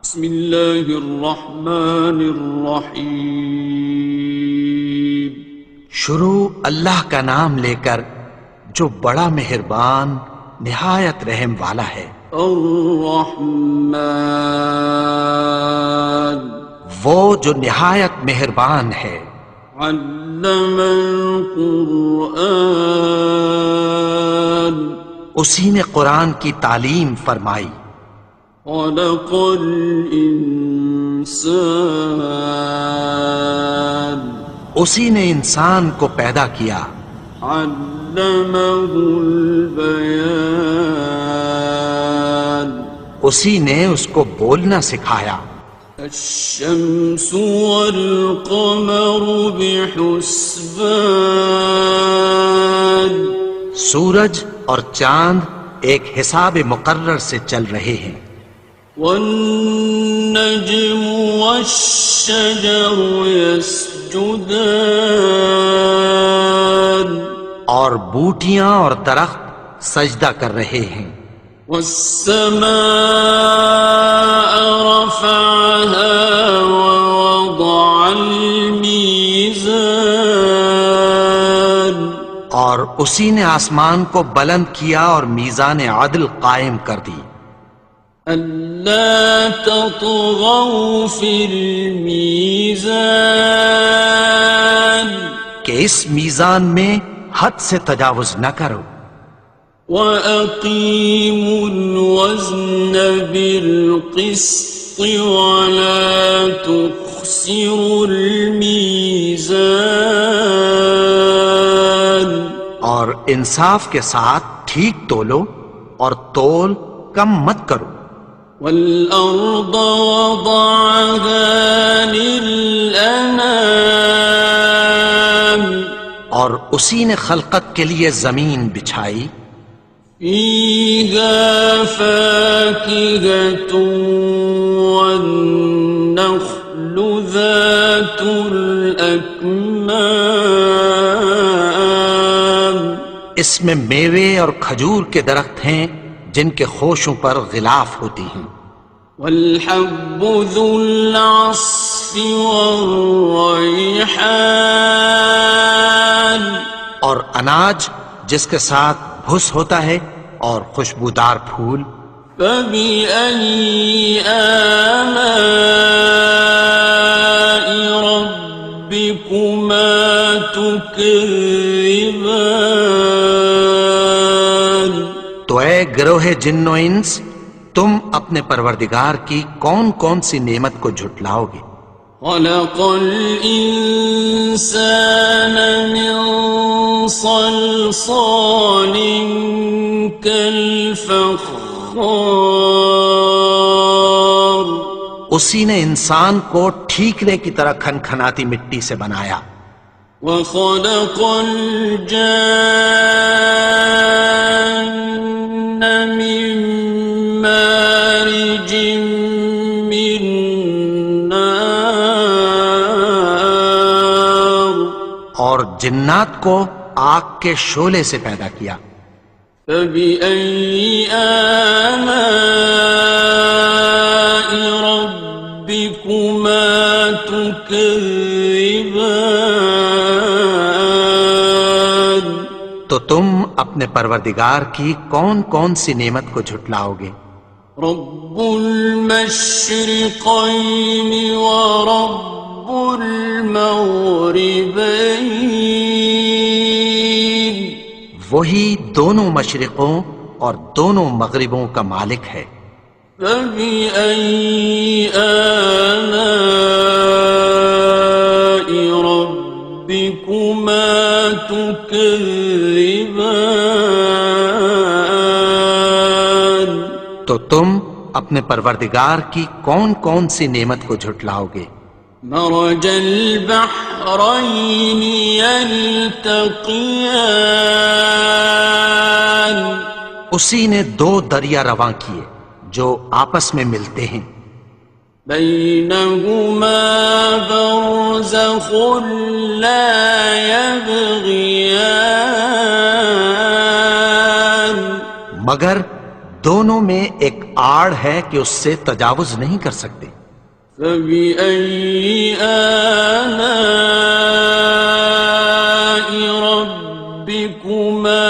بسم اللہ الرحمن الرحیم۔ شروع اللہ کا نام لے کر جو بڑا مہربان نہایت رحم والا ہے۔ الرحمن، وہ جو نہایت مہربان ہے۔ علم القرآن، اسی نے قرآن کی تعلیم فرمائی۔ خلق الانسان، اسی نے انسان کو پیدا کیا۔ علمہ البیان، اسی نے اس کو بولنا سکھایا۔ الشمس والقمر بحسبان، سورج اور چاند ایک حساب مقرر سے چل رہے ہیں۔ والنجم والشجر يسجدان، اور بوٹیاں اور درخت سجدہ کر رہے ہیں۔ والسماء رفعها ووضع الميزان، اور اسی نے آسمان کو بلند کیا اور میزان عدل قائم کر دی۔ ألا تطغوا في الميزان، کہ اس میزان میں حد سے تجاوز نہ کرو۔ وَأَقِيمُوا الْوَزْنَ بِالْقِسْطِ وَلَا تُخْسِرُوا الْمِيزَانَ، اور انصاف کے ساتھ ٹھیک تولو اور تول کم مت کرو۔ وَالْأَرْضَ وَضَعَهَا لِلْأَنَامِ، اور اسی نے خلقت کے لیے زمین بچھائی۔ فِيهَا فَاكِهَةٌ وَالنَّخْلُ ذَاتُ الْأَكْمَامِ، اس میں میوے اور کھجور کے درخت ہیں جن کے خوشوں پر غلاف ہوتی ہیں۔ وَالْحَبُّ ذُو الْعَصْفِ وَالرَّيْحَانِ، اور اناج جس کے ساتھ بھس ہوتا ہے اور خوشبودار پھول۔ فَبِأَيِّ آلَاءِ رَبِّكُمَا تُكَذِّبَانِ، تو اے گروہ جن و انس، تم اپنے پروردگار کی کون کون سی نعمت کو جھٹلاؤ گے؟ خَلَقَ الْإِنسَانَ مِنْ صَلْصَالٍ كَالْفَخَّارِ، اسی نے انسان کو ٹھیکرے کی طرح کھنکھناتی مٹی سے بنایا۔ وَخَلَقَ الْجَانَّ مِن مَّارِجٍ مِّن نَّارٍ، اور جنات کو آگ کے شعلے سے پیدا کیا۔ فَبِأَيِّ آلَاءِ رَبِّكُمَا تُكَذِّبَانِ، تو تم اپنے پروردگار کی کون کون سی نعمت کو جھٹلاؤ گے؟ رب المشرقین ورب المغربین، وہی دونوں مشرقوں اور دونوں مغربوں کا مالک ہے۔ فَبِأَيِّ آلَاءِ رَبِّكُمَا تُكَذِّبَانِ، تو تم اپنے پروردگار کی کون کون سی نعمت کو جھٹلاؤ گے؟ مرج البحرین یلتقیان، اسی نے دو دریا رواں کیے جو آپس میں ملتے ہیں۔ بینہما برزخ لا یبغیان، مگر دونوں میں ایک آڑ ہے کہ اس سے تجاوز نہیں کر سکتے۔ فبأي آلاء ربكما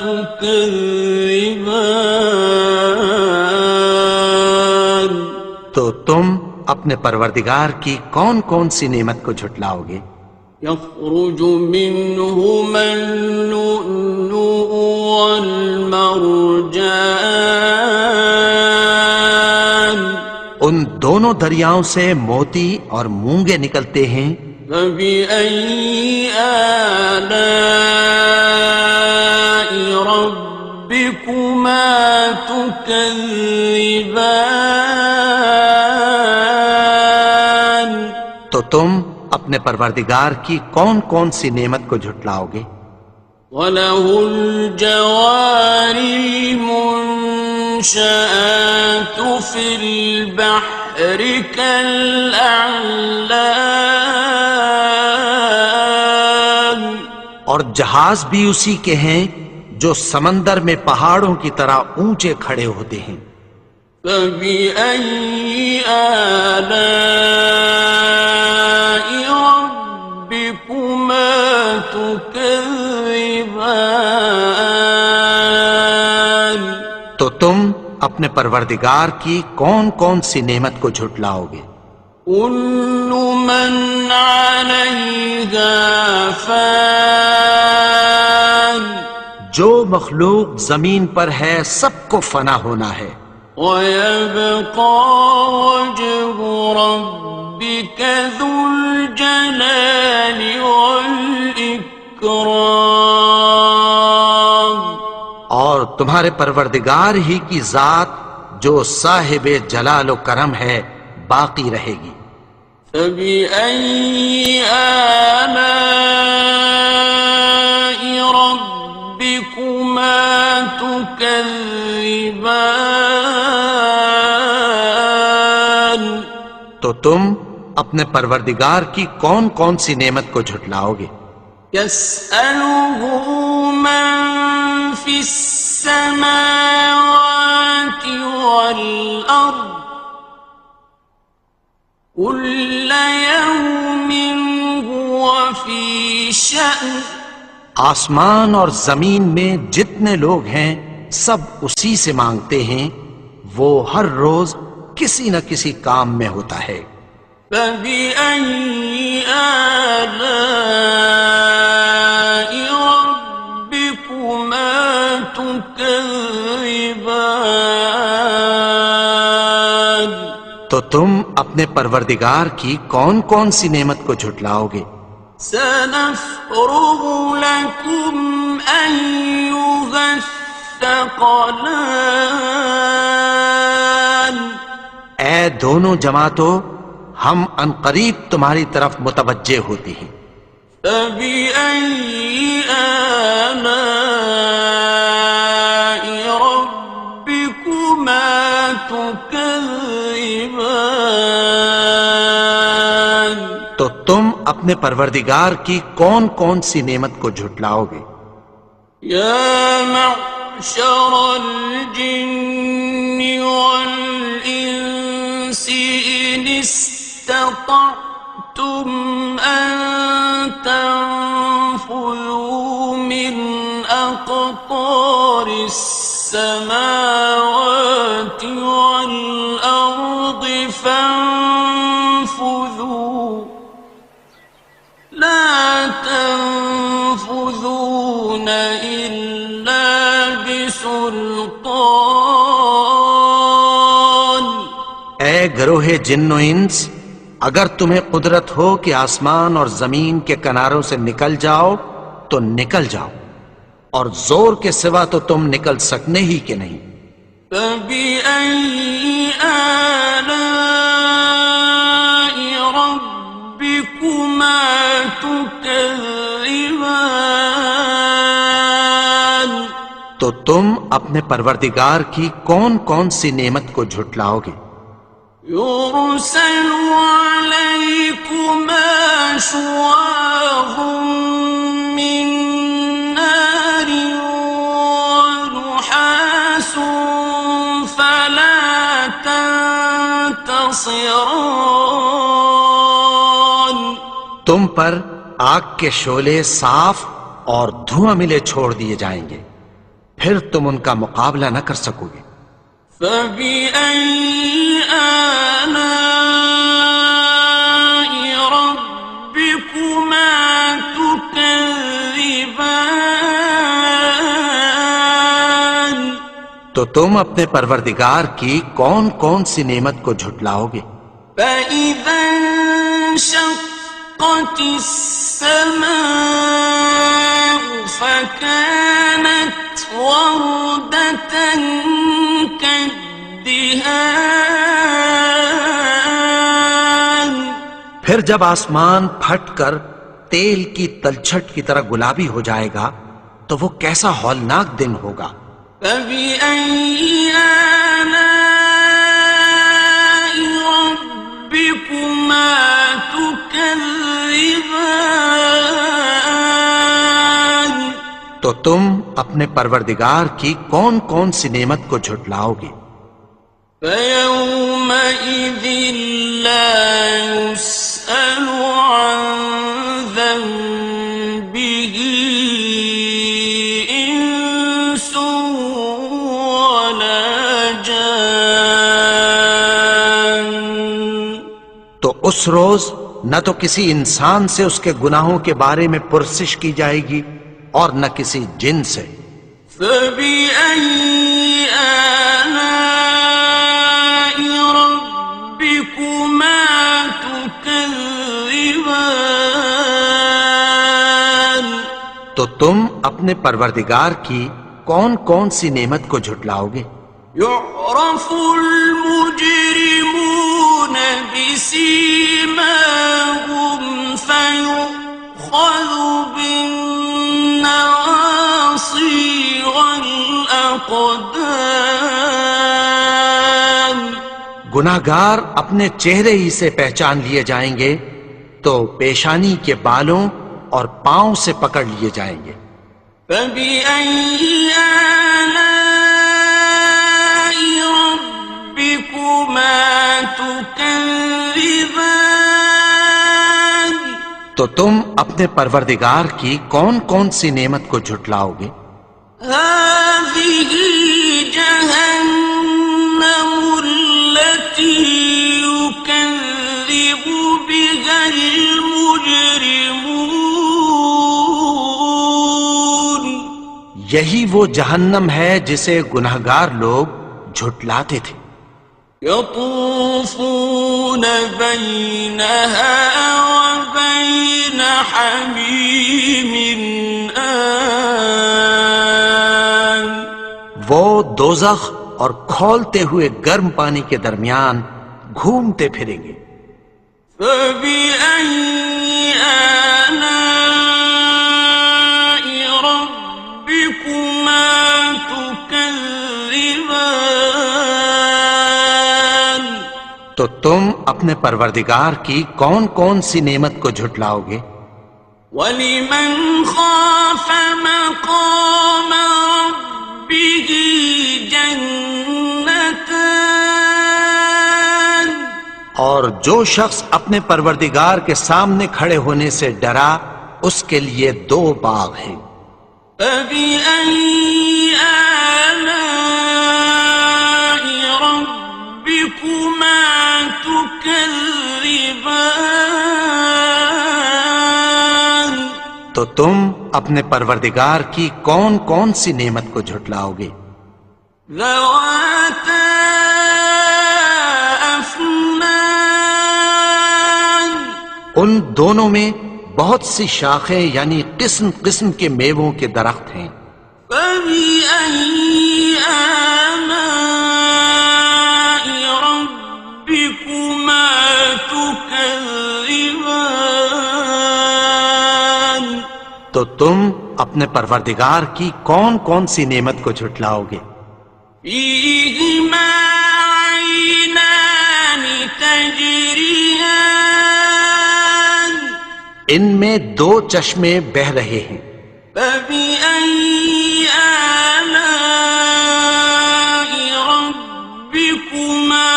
تكذبان؟ تو تم اپنے پروردگار کی کون کون سی نعمت کو جھٹلاؤ گے؟ يخرج منهما اللؤلؤ والمرجان ان دونوں دریاؤں سے موتی اور مونگے نکلتے ہیں۔ فبأي آلاء ربكما تكذبان؟ تو تم اپنے پروردگار کی کون کون سی نعمت کو جھٹلاؤ گے؟ وَلَهُ الْجَوَارِ الْمُنشَآتُ فِي الْبَحْرِ كَالْأَعْلَامِ، اور جہاز بھی اسی کے ہیں جو سمندر میں پہاڑوں کی طرح اونچے کھڑے ہوتے ہیں۔ فَبِأَيِّ آلَاءِ رَبِّكُمَا تُكَذِّبَانِ؟ تو تم اپنے پروردگار کی کون کون سی نعمت کو جھٹلاؤ گے؟ كُلُّ مَنْ عَلَيْهَا فَانٍ، جو مخلوق زمین پر ہے سب کو فنا ہونا ہے۔ وَيَبْقَى وَجْهُ رَبِّكَ ذُو الْجَلَالِ وَالْإِكْرَامِ، اور تمہارے پروردگار ہی کی ذات جو صاحب جلال و کرم ہے باقی رہے گی۔ فَبِأَيِّ آلَاءِ رَبِّكُمَا تُكَذِّبَانِ؟ تو تم اپنے پروردگار کی کون کون سی نعمت کو جھٹلاؤ گے؟ يَسْأَلُهُ مَن فِي السَّمَاوَاتِ وَالْأَرْضِ كُلَّ يَوْمٍ هُوَ فِي شَأْنٍ، آسمان اور زمین میں جتنے لوگ ہیں سب اسی سے مانگتے ہیں، وہ ہر روز کسی نہ کسی کام میں ہوتا ہے۔ فَبِأَيِّ آلَاءِ رَبِّكُمَا تُكَذِّبَانِ؟ تو تم اپنے پروردگار کی کون کون سی نعمت کو جھٹلاؤ گے؟ سَنَفْرُغُ لَكُمْ أَيُّهَ الثَّقَلَانِ، اے دونوں جماعتوں، ہم عنقریب تمہاری طرف متوجہ ہوتے ہیں۔ فَبِأَيِّ آلَاءِ رَبِّكُمَا تُكَذِّبَانِ؟ تو تم اپنے پروردگار کی کون کون سی نعمت کو جھٹلاؤ گے؟ يَا مَعْشَرَ الْجِنِّ وَالْإِنسِ إِنِ اسْتَطَعْتُمْ أَن تَنفُذُوا مِنْ أَقْطَارِ السَّمَاوَاتِ وَالْأَرْضِ فَانفُذُوا لَا تَنفُذُونَ إِلَّا بِسُلْطَانٍ۔ اے گروہ جن و انس، اگر تمہیں قدرت ہو کہ آسمان اور زمین کے کناروں سے نکل جاؤ تو نکل جاؤ، اور زور کے سوا تو تم نکل سکنے ہی کہ نہیں۔ فَبِأَيِّ آلَاءِ رَبِّكُمَا تُكَذِّبَانِ؟ تو تم اپنے پروردگار کی کون کون سی نعمت کو جھٹلاؤ گے؟ يُرْسَلُ عَلَيْكُمَا شُوَاظٌ مِّن نَّارٍ وَنُحَاسٌ فَلَا ينتصران تم پر آگ کے شعلے صاف اور دھواں ملے چھوڑ دیے جائیں گے، پھر تم ان کا مقابلہ نہ کر سکو گے۔ فبأي آلاء ربكما تكذبان تو تم اپنے پروردگار کی کون کون سی نعمت کو جھٹلاؤ گے؟ فإذا انشقت السماء فكانت وردة كالدهان پھر جب آسمان پھٹ کر تیل کی تلچھٹ کی طرح گلابی ہو جائے گا تو وہ کیسا ہولناک دن ہوگا۔ فبأي آلاء ربكما تكذبان تو تم اپنے پروردگار کی کون کون سی نعمت کو جھٹلاؤ گے؟ فيومئذ لا يسأل عن ذنبه إنس ولا جان تو اس روز نہ تو کسی انسان سے اس کے گناہوں کے بارے میں پرسش کی جائے گی اور نہ کسی جن سے۔ فبأي آلاء ربكما تكذبان تو تم اپنے پروردگار کی کون کون سی نعمت کو جھٹلاؤ گے؟ يعرف المجرمون بسيماهم فيؤخذ بالنواصي والأقدام گناہگار اپنے چہرے ہی سے پہچان لیے جائیں گے تو پیشانی کے بالوں اور پاؤں سے پکڑ لیے جائیں گے۔ فبأي آلاء ربكما تكذبان تو تم اپنے پروردگار کی کون کون سی نعمت کو جھٹلاؤ گے؟ هذه جهنم التي يكذب بها المجرمون یہی وہ جہنم ہے جسے گناہگار لوگ جھٹلاتے تھے۔ يطوفون بينها وبين حميم آن وہ دوزخ اور کھولتے ہوئے گرم پانی کے درمیان گھومتے پھریں گے۔ فبأي آلاء ربكما تكذبان تو تم اپنے پروردگار کی کون کون سی نعمت کو جھٹلاؤ گے؟ وَلِمَنْ خَافَ مَقَامَ رَبِّهِ جَنَّتَانِ اور جو شخص اپنے پروردگار کے سامنے کھڑے ہونے سے ڈرا اس کے لیے دو باغ ہیں۔ فَبِأَيِّ آلَاءِ رَبِّكُمَا تُكَذِّبَانِ تو تم اپنے پروردگار کی کون کون سی نعمت کو جھٹلاؤ گے؟ ذَوَاتَا أَفْنَانٍ ان دونوں میں بہت سی شاخیں یعنی قسم قسم کے میووں کے درخت ہیں۔ فَبِأَيِّ آلَاءِ رَبِّكُمَا تُكَذِّبَانِ تو تم اپنے پروردگار کی کون کون سی نعمت کو جھٹلاؤ گے؟ فِيهِمَا عَيْنَانِ تَجْرِيَانِ ان میں دو چشمے بہہ رہے ہیں۔ فَبِأَيِّ آلَاءِ رَبِّكُمَا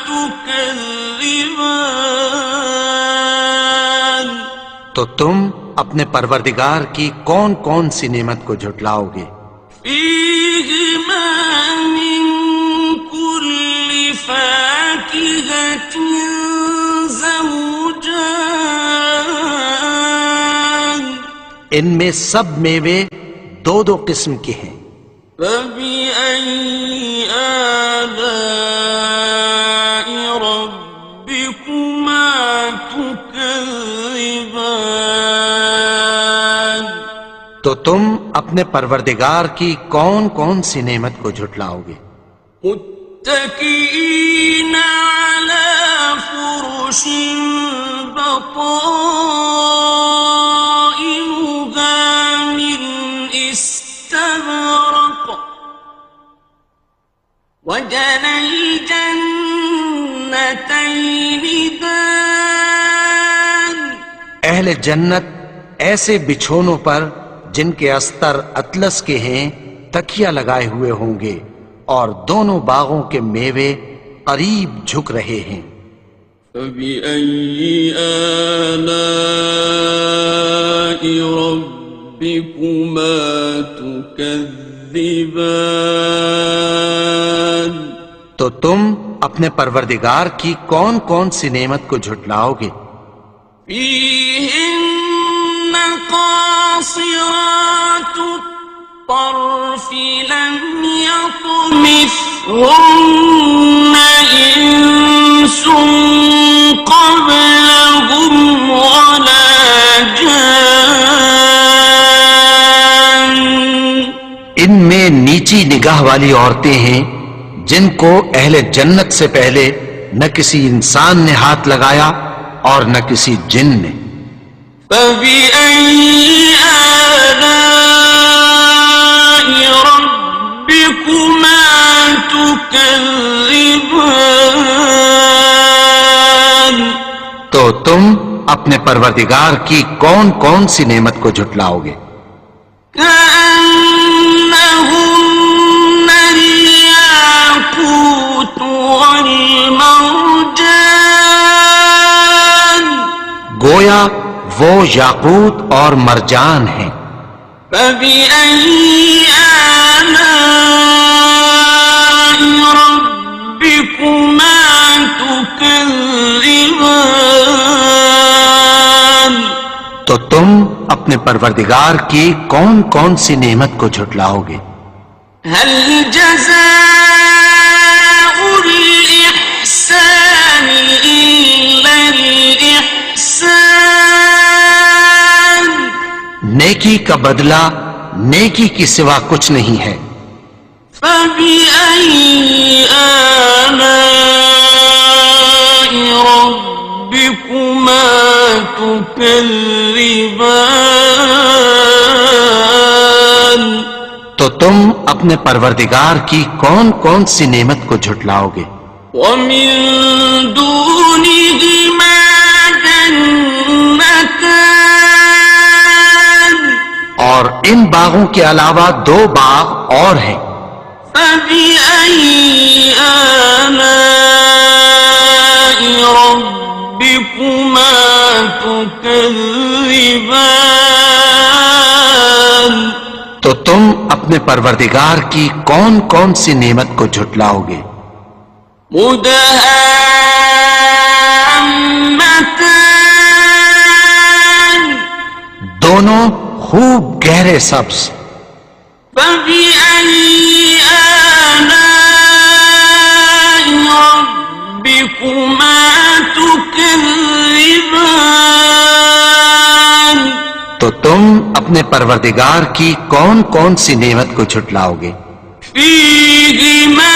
تُكَذِّبَانِ تكذبان تو تم اپنے پروردگار کی کون کون سی نعمت کو جھٹلاؤ گے؟ فيهما من كل فاكهة زوجان ان میں سب میوے دو دو قسم کے ہیں، فبأي آلاء ربكما تكذبان تو تم اپنے پروردگار کی کون کون سی نعمت کو جھٹلاؤ گے؟ متكئين على فرش بطائنها من استبرق وجنى الجنتين دان اہل جنت ایسے بچھونوں پر جن کے استر اطلس کے ہیں تکیہ لگائے ہوئے ہوں گے، اور دونوں باغوں کے میوے قریب جھک رہے ہیں۔ فبأي آلاء ربكما تكذبان تو تم اپنے پروردگار کی کون کون سی نعمت کو جھٹلاؤ گے؟ فيهن قاصرات الطرف لم يطمثهن إنس قبلهم ولا جان ان میں نیچی نگاہ والی عورتیں ہیں جن کو اہل جنت سے پہلے نہ کسی انسان نے ہاتھ لگایا اور نہ کسی جن نے۔ فبأي آلاء ربكما تكذبان تو تم اپنے پروردگار کی کون کون سی نعمت کو جھٹلاؤ گے؟ كأنهن الياقوت والمرجان گویا وہ یاقوت اور مرجان ہیں۔ فبأي آلاء ربكما تكذبان تو تم اپنے پروردگار کی کون کون سی نعمت کو جھٹلاؤ گے؟ هل جزاء الإحسان إلا الإحسان نیکی کا بدلہ نیکی کی سوا کچھ نہیں ہے۔ فبأي آلاء ربكما تكذبان تو تم اپنے پروردگار کی کون کون سی نعمت کو جھٹلاؤ گے؟ ومن دونهما جنتان اور ان باغوں کے علاوہ دو باغ اور ہیں۔ فبأي آلاء ربكما تكذبان تو تم اپنے پروردگار کی کون کون سی نعمت کو جھٹلاؤ گے؟ مدهامتان دونوں خوب گہرے سبز۔ فبأي آلاء ربكما تكذبان تو تم اپنے پروردگار کی کون کون سی نعمت کو جھٹلاؤ گے؟ فيهما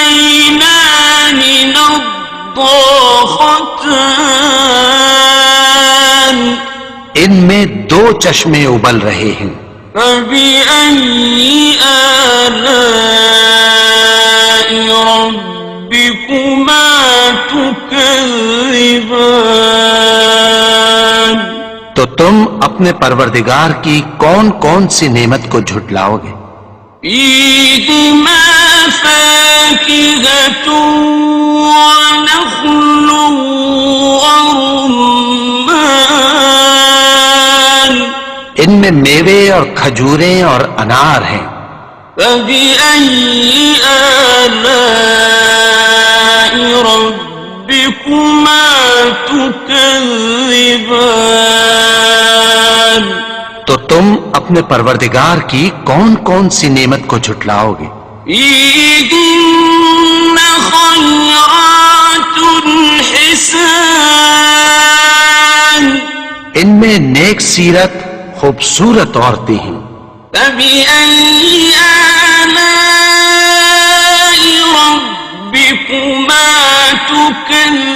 عينان نضاختان ان میں دو چشمے ابل رہے ہیں۔ فبأي آلاء ربكما تكذبان تو تم اپنے پروردگار کی کون کون سی نعمت کو جھٹلاؤ گے؟ فيهما فاكهة ونخل ورمان ان میں میوے اور کھجوریں اور انار ہیں. فبأي آلاء ربكما تكذبان تو تم اپنے پروردگار کی کون کون سی نعمت کو جھٹلاؤ گے؟ فيهن خيرات حسان ان میں نیک سیرت خوبصورت عورتیں ہیں. فبأي آلاء ربكما تكذبان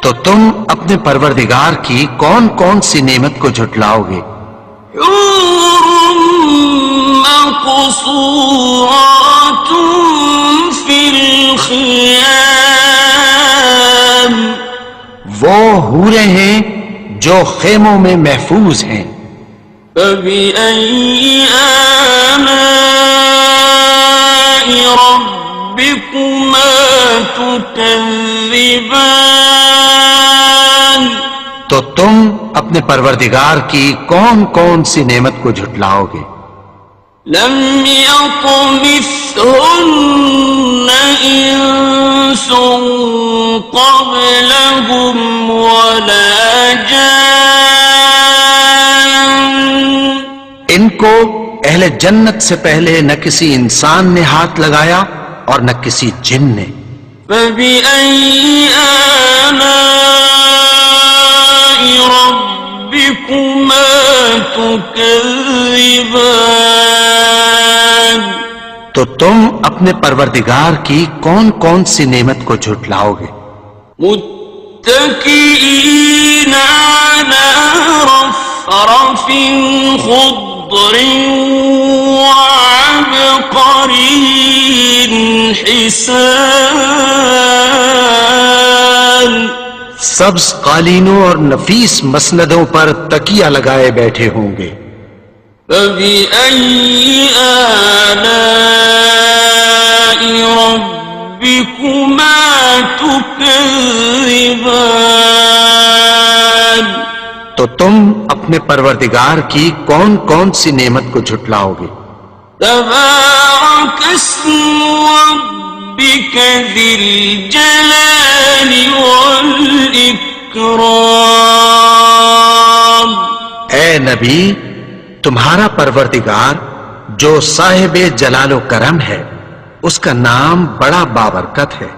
تو تم اپنے پروردگار کی کون کون سی نعمت کو جھٹلاؤ گے؟ حور مقصورات في الخيام وہ حوریں ہیں جو خیموں میں محفوظ ہیں. فبأي آلاء ربكما تكذبان تو تم اپنے پروردگار کی کون کون سی نعمت کو جھٹلاؤ گے؟ لم يطمثهن إنس قبلهم ولا جان ان کو اہل جنت سے پہلے نہ کسی انسان نے ہاتھ لگایا اور نہ کسی جن نے. فبأي آلاء ربكما تكذبان تو تم اپنے پروردگار کی کون کون سی نعمت کو جھٹلاؤ گے؟ متكئين على رفرف خضر وعبقري حسان سبز قالینوں اور نفیس مسندوں پر تکیہ لگائے بیٹھے ہوں گے. فبأي آلاء ربكما تكذبان تو تم اپنے پروردگار کی کون کون سی نعمت کو جھٹلاؤ گے؟ تبارك اسم ربك ذي الجلال والإكرام اے نبی، تمہارا پروردگار جو صاحب جلال و کرم ہے، اس کا نام بڑا بابرکت ہے.